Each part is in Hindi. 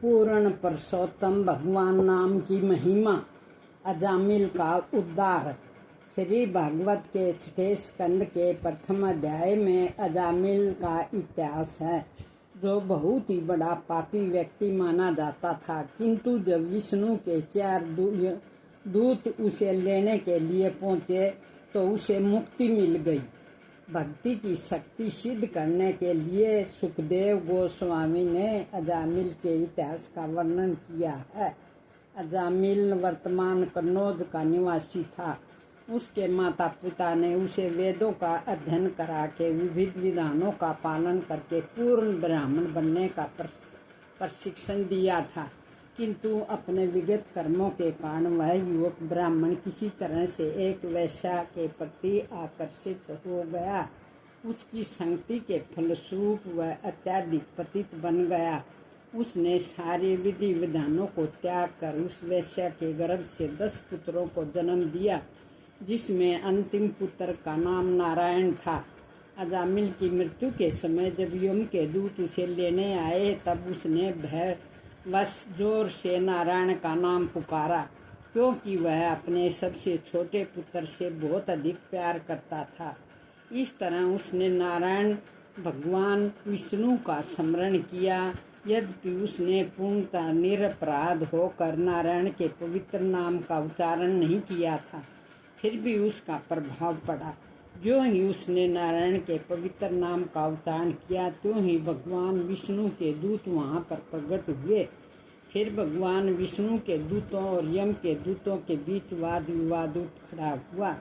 पूर्ण पुरुषोत्तम भगवान नाम की महिमा। अजामिल का उद्धार। श्री भागवत के छठे स्कंद के प्रथम अध्याय में अजामिल का इतिहास है, जो बहुत ही बड़ा पापी व्यक्ति माना जाता था। किंतु जब विष्णु के 4 दूत उसे लेने के लिए पहुंचे तो उसे मुक्ति मिल गई। भक्ति की शक्ति सिद्ध करने के लिए सुखदेव गोस्वामी ने अजामिल के इतिहास का वर्णन किया है। अजामिल वर्तमान कन्नौज का निवासी था। उसके माता पिता ने उसे वेदों का अध्ययन करा के विविध विधानों का पालन करके पूर्ण ब्राह्मण बनने का प्रशिक्षण दिया था। किंतु अपने विगत कर्मों के कारण वह युवक ब्राह्मण किसी तरह से एक वैश्या के प्रति आकर्षित हो गया। उसकी संगति के फलस्वरूप वह अत्यधिक पतित बन गया। उसने सारे विधि विधानों को त्याग कर उस वैश्या के गर्भ से 10 पुत्रों को जन्म दिया, जिसमें अंतिम पुत्र का नाम नारायण था। अजामिल की मृत्यु के समय जब यम के दूत उसे लेने आए, तब उसने भयवश जोर से नारायण का नाम पुकारा, क्योंकि वह अपने सबसे छोटे पुत्र से बहुत अधिक प्यार करता था। इस तरह उसने नारायण भगवान विष्णु का स्मरण किया। यद्यपि उसने पूर्णतः निरपराध होकर नारायण के पवित्र नाम का उच्चारण नहीं किया था, फिर भी उसका प्रभाव पड़ा। जो ही उसने नारायण के पवित्र नाम का उच्चारण किया, त्यों ही भगवान विष्णु के दूत वहाँ पर प्रकट हुए। फिर भगवान विष्णु के दूतों और यम के दूतों के बीच वाद विवाद उठ खड़ा हुआ।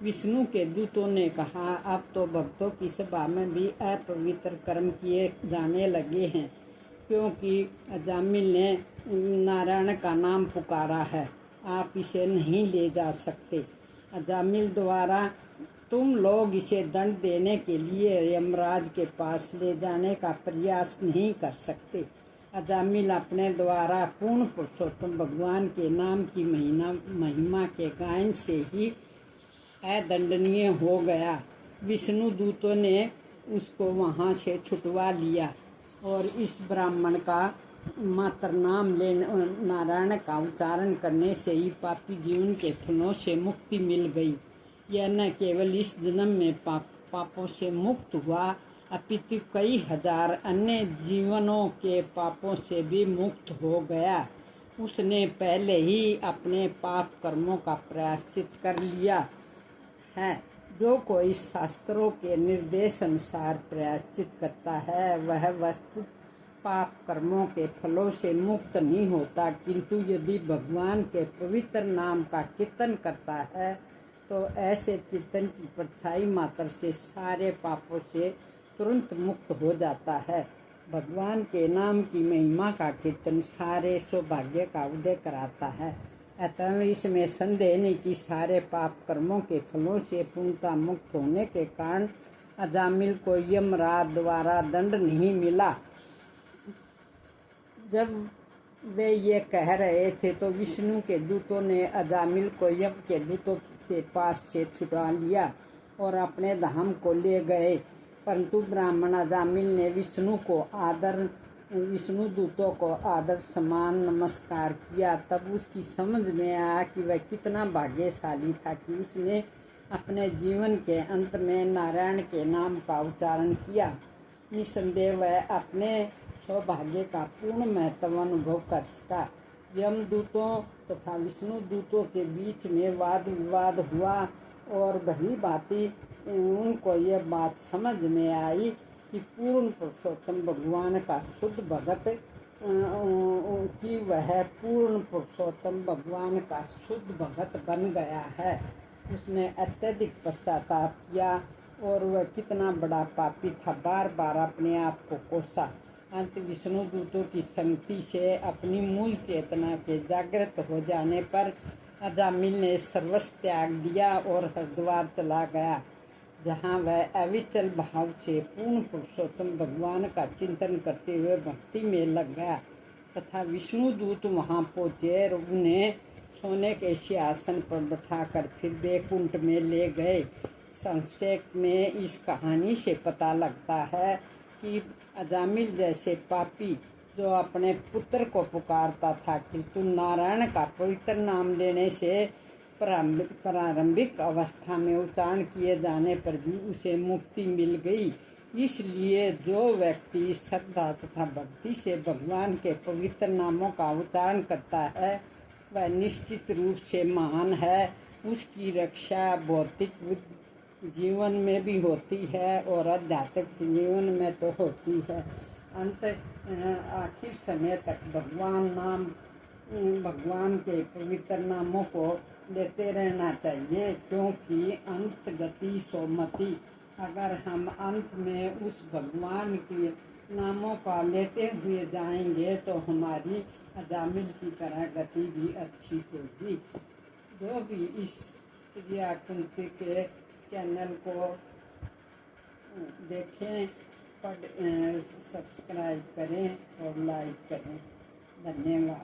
विष्णु के दूतों ने कहा, अब तो भक्तों की सभा में भी अपवित्र कर्म किए जाने लगे हैं, क्योंकि अजामिल ने नारायण का नाम पुकारा है। आप इसे नहीं ले जा सकते। अजामिल द्वारा तुम लोग इसे दंड देने के लिए यमराज के पास ले जाने का प्रयास नहीं कर सकते। अजामिल अपने द्वारा पूर्ण पुरुषोत्तम भगवान के नाम की महिमा के गायन से ही अदंडनीय हो गया। विष्णु दूतों ने उसको वहाँ से छुटवा लिया और इस ब्राह्मण का मात्र नाम लेने, नारायण का उच्चारण करने से ही पापी जीवन के फलों से मुक्ति मिल गई। यह न केवल इस जन्म में पापों से मुक्त हुआ, अपितु कई हजार अन्य जीवनों के पापों से भी मुक्त हो गया। उसने पहले ही अपने पाप कर्मों का प्रायश्चित कर लिया है। जो कोई शास्त्रों के निर्देश अनुसार प्रायश्चित करता है, वह वस्तु पाप कर्मों के फलों से मुक्त नहीं होता। किंतु यदि भगवान के पवित्र नाम का कीर्तन करता है, तो ऐसे कीर्तन की परछाई मात्र से सारे पापों से तुरंत मुक्त हो जाता है। भगवान के नाम की महिमा का कीर्तन सारे सौभाग्य का उदय कराता है। अतः इसमें संदेह नहीं कि सारे पाप कर्मों के फलों से पूर्णतः मुक्त होने के कारण अजामिल को यमराज द्वारा दंड नहीं मिला। जब वे ये कह रहे थे तो विष्णु के दूतों ने अजामिल को यम के दूतों के पास से छुड़ा लिया और अपने धाम को ले गए। परंतु ब्राह्मण अजामिल ने विष्णु दूतों को आदर समान नमस्कार किया। तब उसकी समझ में आया कि वह कितना भाग्यशाली था कि उसने अपने जीवन के अंत में नारायण के नाम का उच्चारण किया। निसंदेह वह अपने सौभाग्य का पूर्ण महत्व अनुभव कर सका। यमदूतों तथा विष्णु दूतों के बीच में वाद विवाद हुआ और भली भांति उनको यह बात समझ में आई कि पूर्ण पुरुषोत्तम भगवान का शुद्ध भगत कि वह पूर्ण पुरुषोत्तम भगवान का शुद्ध भगत बन गया है। उसने अत्यधिक पश्चाताप किया और वह कितना बड़ा पापी था, बार बार अपने आप को कोसा। अंत विष्णु दूतों की संगति से अपनी मूल चेतना के जागृत हो जाने पर अजामिल ने सर्वस्व त्याग दिया और हरिद्वार चला गया, जहाँ वह अविचल भाव से पूर्ण पुरुषोत्तम भगवान का चिंतन करते हुए भक्ति में लग गया तथा विष्णु दूत वहाँ पहुँचे और उन्हें सोने के सिंहासन पर बैठाकर फिर वैकुंठ में ले गए। संक्षेप में इस कहानी से पता लगता है कि अजामिल जैसे पापी जो अपने पुत्र को पुकारता था, किंतु नारायण का पवित्र नाम लेने से प्रारंभिक अवस्था में उच्चारण किए जाने पर भी उसे मुक्ति मिल गई। इसलिए जो व्यक्ति श्रद्धा तथा भक्ति से भगवान के पवित्र नामों का उच्चारण करता है वह निश्चित रूप से महान है। उसकी रक्षा भौतिक जीवन में भी होती है और आध्यात्मिक जीवन में तो होती है। अंत आखिर समय तक भगवान के पवित्र नामों को लेते रहना चाहिए, क्योंकि अंत गति सोमति। अगर हम अंत में उस भगवान के नामों का लेते हुए जाएंगे तो हमारी अजामिल की तरह गति भी अच्छी होगी। जो भी इस प्रिया कुंती के चैनल को देखें, सब्सक्राइब करें और लाइक करें। धन्यवाद।